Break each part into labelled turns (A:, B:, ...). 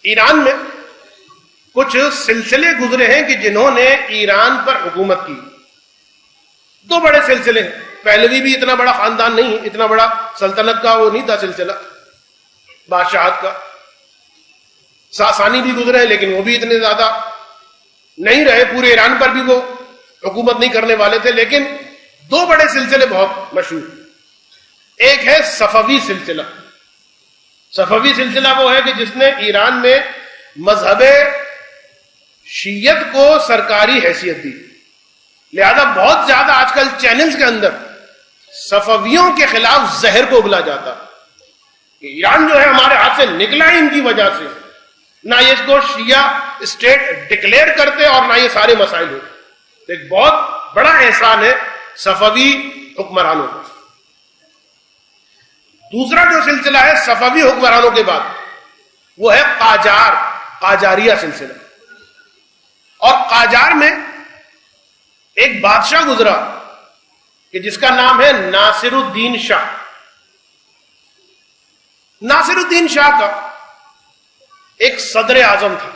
A: ایران میں کچھ سلسلے گزرے ہیں کہ جنہوں نے ایران پر حکومت کی. دو بڑے سلسلے ہیں. پہلوی بھی اتنا بڑا خاندان نہیں، اتنا بڑا سلطنت کا وہ نہیں تھا سلسلہ بادشاہت کا. ساسانی بھی گزرے ہیں لیکن وہ بھی اتنے زیادہ نہیں رہے، پورے ایران پر بھی وہ حکومت نہیں کرنے والے تھے. لیکن دو بڑے سلسلے بہت مشہور. ایک ہے صفوی سلسلہ. صفوی سلسلہ وہ ہے کہ جس نے ایران میں مذہب شیعت کو سرکاری حیثیت دی. لہذا بہت زیادہ آج کل چینلز کے اندر صفویوں کے خلاف زہر کو اگلا جاتا کہ ایران جو ہے ہمارے ہاتھ سے نکلا ہی ان کی وجہ سے. نہ یہ اس کو شیعہ اسٹیٹ ڈکلیئر کرتے اور نہ یہ سارے مسائل ہوتے. ایک بہت بڑا احسان ہے صفوی حکمرانوں کا. دوسرا جو سلسلہ ہے صفوی حکمرانوں کے بعد وہ ہے قاجاریہ سلسلہ. اور قاجار میں ایک بادشاہ گزرا کہ جس کا نام ہے ناصر الدین شاہ. ناصر الدین شاہ کا ایک صدر اعظم تھا.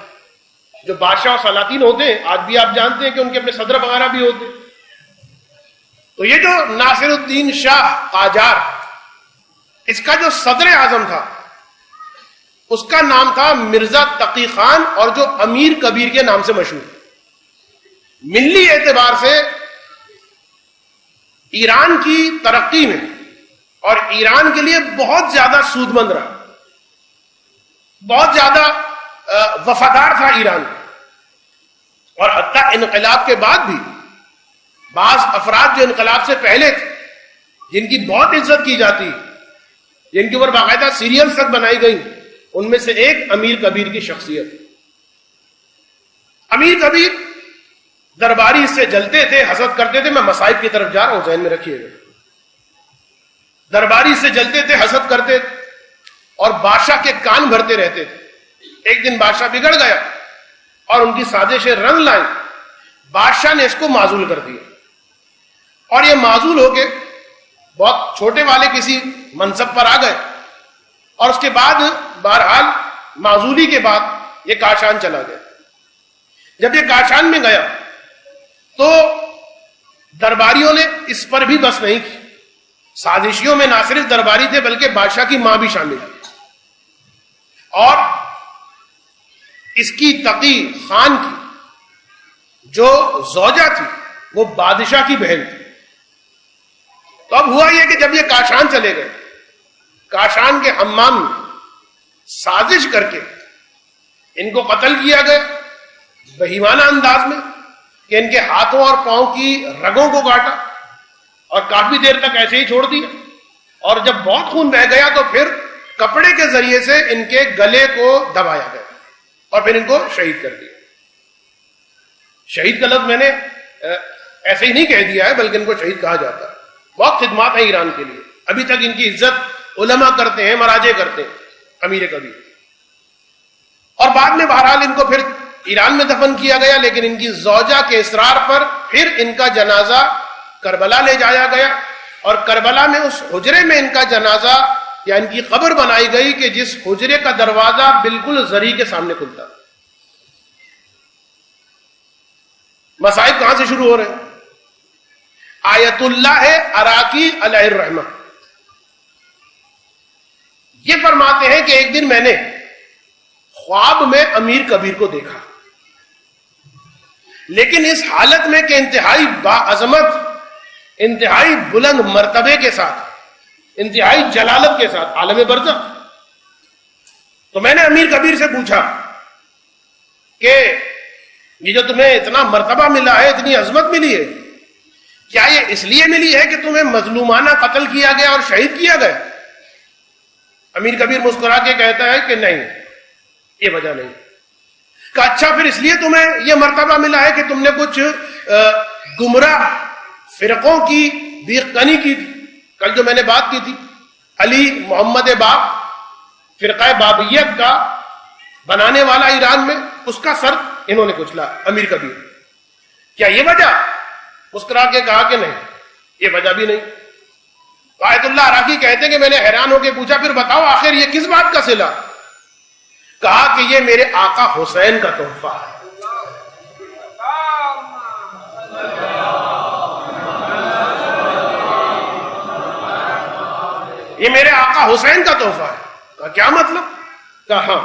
A: جو بادشاہ و سلاطین ہوتے ہیں آج بھی آپ جانتے ہیں کہ ان کے اپنے صدر وغیرہ بھی ہوتے ہیں. تو یہ جو ناصر الدین شاہ قاجار، اس کا جو صدر اعظم تھا اس کا نام تھا مرزا تقی خان، اور جو امیر کبیر کے نام سے مشہور. ملی اعتبار سے ایران کی ترقی میں اور ایران کے لیے بہت زیادہ سود مند رہا، بہت زیادہ وفادار تھا ایران. اور حتیٰ انقلاب کے بعد بھی بعض افراد جو انقلاب سے پہلے تھے جن کی بہت عزت کی جاتی، جن کے اوپر باقاعدہ سیریلز تک بنائی گئی، ان میں سے ایک امیر کبیر کی شخصیت. امیر کبیر درباری اس سے جلتے تھے، حسد کرتے تھے. میں مصائب کی طرف جا رہا ہوں، ذہن میں رکھیے گا. درباری اس سے جلتے تھے، حسد کرتے تھے اور بادشاہ کے کان بھرتے رہتے تھے. ایک دن بادشاہ بگڑ گیا اور ان کی سازشیں رنگ لائیں. بادشاہ نے اس کو معزول کر دیا اور یہ معزول ہو کے بہت چھوٹے والے کسی منصب پر آ گئے. اور اس کے بعد بہرحال معزولی کے بعد یہ کاشان چلا گیا. جب یہ کاشان میں گیا تو درباریوں نے اس پر بھی بس نہیں کی. سازشیوں میں نہ صرف درباری تھے بلکہ بادشاہ کی ماں بھی شامل تھی. اور اس کی تقی خان کی جو زوجہ تھی وہ بادشاہ کی بہن تھی. تو اب ہوا یہ کہ جب یہ کاشان چلے گئے، کاشان کے حمام میں سازش کر کے ان کو قتل کیا گیا بہیمانہ انداز میں، کہ ان کے ہاتھوں اور پاؤں کی رگوں کو کاٹا اور کافی دیر تک ایسے ہی چھوڑ دیا. اور جب بہت خون بہہ گیا تو پھر کپڑے کے ذریعے سے ان کے گلے کو دبایا گیا اور پھر ان کو شہید کر دیا. شہید کا لفظ میں نے ایسے ہی نہیں کہہ دیا ہے بلکہ ان کو شہید کہا جاتا ہے. بہت خدمات ہیں ایران کے لیے، ابھی تک ان کی عزت علماء کرتے ہیں، مراجع کرتے ہیں. امیر کبیر. اور بعد میں بہرحال ان کو پھر ایران میں دفن کیا گیا، لیکن ان کی زوجہ کے اصرار پر پھر ان کا جنازہ کربلا لے جایا گیا. اور کربلا میں اس حجرے میں ان کا جنازہ یا ان کی قبر بنائی گئی کہ جس حجرے کا دروازہ بالکل زری کے سامنے کھلتا. مصائب کہاں سے شروع ہو رہے ہیں؟ آیت اللہ عراقی علیہ الرحمہ یہ فرماتے ہیں کہ ایک دن میں نے خواب میں امیر کبیر کو دیکھا، لیکن اس حالت میں کہ انتہائی باعظمت، انتہائی بلند مرتبے کے ساتھ، انتہائی جلالت کے ساتھ، عالم برزخ. تو میں نے امیر کبیر سے پوچھا کہ یہ جو تمہیں اتنا مرتبہ ملا ہے، اتنی عظمت ملی ہے، کیا یہ اس لیے ملی ہے کہ تمہیں مظلومانہ قتل کیا گیا اور شہید کیا گیا؟ امیر کبیر مسکرا کے کہتا ہے کہ نہیں، یہ وجہ نہیں. کہ اچھا پھر اس لیے تمہیں یہ مرتبہ ملا ہے کہ تم نے کچھ گمراہ فرقوں کی بیخ کنی کی تھی. کل جو میں نے بات کی تھی علی محمد باب، فرقہ بابیت کا بنانے والا ایران میں، اس کا سر انہوں نے کچلا امیر کبیر. کیا یہ وجہ؟ مسکرا کے کہا کہ نہیں، یہ وجہ بھی نہیں. آیت اللہ عراقی کہتے ہیں کہ میں نے حیران ہو کے پوچھا پھر بتاؤ آخر یہ کس بات کا صلہ؟ کہا کہ یہ میرے آقا حسین کا تحفہ ہے. یہ میرے آقا حسین کا تحفہ ہے. کہا کیا مطلب؟ کہا ہاں،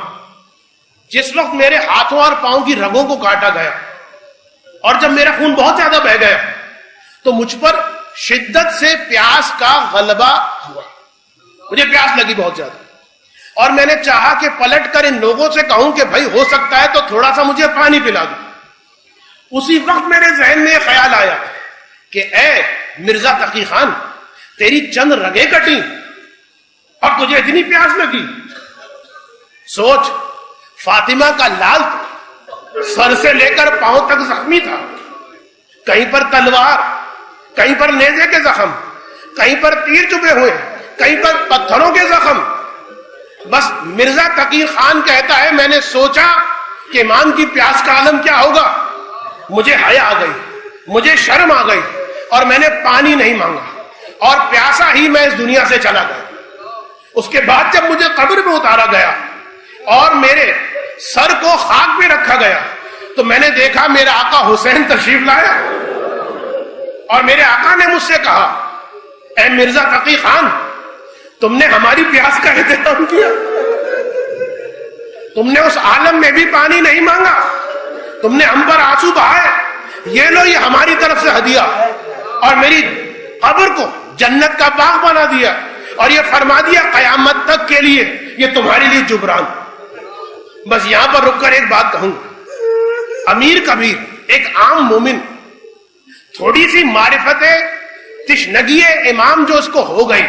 A: جس وقت میرے ہاتھوں اور پاؤں کی رگوں کو کاٹا گیا اور جب میرا خون بہت زیادہ بہہ گیا تو مجھ پر شدت سے پیاس کا غلبہ ہوا. مجھے پیاس لگی بہت زیادہ اور میں نے چاہا کہ پلٹ کر ان لوگوں سے کہوں کہ بھائی ہو سکتا ہے تو تھوڑا سا مجھے پانی پلا دو. اسی وقت میرے ذہن میں یہ خیال آیا کہ اے مرزا تقی خان، تیری چند رگیں کٹی اور تجھے اتنی پیاس لگی. سوچ، فاطمہ کا لال سر سے لے کر پاؤں تک زخمی تھا، کہیں پر تلوار، کہیں پر نیزے کے زخم، کہیں پر تیر چبھے ہوئے، کہیں پر پتھروں کے زخم. بس مرزا تقی خان کہتا ہے میں نے سوچا کہ امام کی پیاس کا عالم کیا ہوگا. مجھے حیا آ گئی، مجھے شرم آ گئی اور میں نے پانی نہیں مانگا اور پیاسا ہی میں اس دنیا سے چلا گیا. اس کے بعد جب مجھے قبر میں اتارا گیا اور میرے سر کو خاک پہ رکھا گیا تو میں نے دیکھا میرا آقا حسین تشریف لایا اور میرے آقا نے مجھ سے کہا اے مرزا تقی خان، تم نے ہماری پیاس کا احترام کیا، تم نے اس عالم میں بھی پانی نہیں مانگا، تم نے ہم پر آنسو بہائے، یہ لو یہ ہماری طرف سے ہدیہ، اور میری قبر کو جنت کا باغ بنا دیا اور یہ فرما دیا قیامت تک کے لیے یہ تمہارے لیے جبران. بس یہاں پر رک کر ایک بات کہوں، امیر کبیر ایک عام مومن تھوڑی سی معرفت تشنگی امام جو اس کو ہو گئی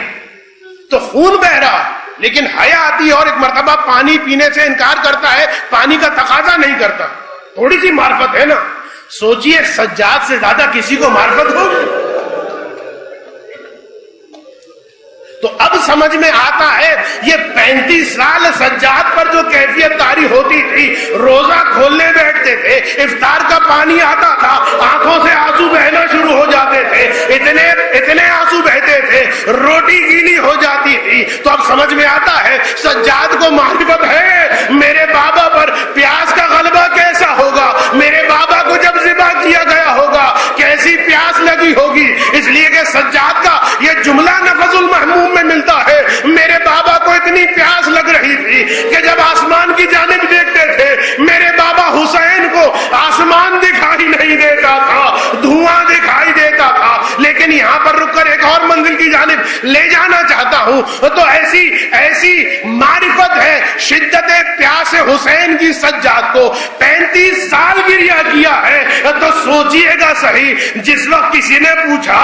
A: تو خون بہ رہا لیکن حیا آتی ہے اور ایک مرتبہ پانی پینے سے انکار کرتا ہے، پانی کا تقاضا نہیں کرتا. تھوڑی سی معرفت ہے نا. سوچئے سجاد سے زیادہ کسی کو معرفت ہوگی؟ تو اب سمجھ میں آتا ہے یہ 35 سال سجاد پر جو کیفیت طاری ہوتی تھی، روزہ کھولنے بیٹھتے تھے، افطار کا پانی آتا تھا، آنکھوں سے آنسو بہنا شروع ہو جاتے تھے، اتنے آنسو بہتے تھے، روٹی گیلی ہو جاتی تھی. تو اب سمجھ میں آتا ہے سجاد کو معرفت ہے میرے بابا پر پیاس کا غلبہ کیسا ہوگا، میرے بابا کو جب ذبح کیا گیا ہوگا کیسی پیاس لگی ہوگی. اس لیے کہ سجاد کا یہ جملہ نفس المحموم میں ملتا ہے، میرے بابا کو اتنی پیاس لگ رہی تھی کہ جب آسمان کی جانب دیکھتے تھے میرے بابا حسین کو آسمان دکھائی نہیں دیتا تھا، دھواں دکھائی دیتا تھا. لیکن یہاں پر رک کر ایک اور منزل کی جانب لے جانا چاہتا ہوں. تو ایسی معرفت ہے شدت پیاس حسین کی سجاد کو 35 سال گریا کیا ہے. تو سوچئے گا صحیح، جس وقت کسی نے پوچھا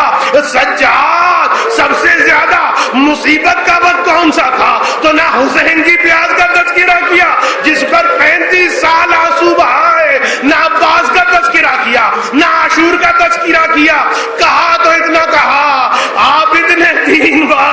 A: سجاد سب سے زیادہ مصیبت کا وقت کون سا تھا، تو نہ حسین کی پیاس کا تذکرہ کیا جس پر 35 سال آنسو بہائے، نہ عباس کا تذکرہ کیا، نہ عاشور کا تذکرہ کیا. کہا تو اتنا کہا، آپ اتنے 3 بار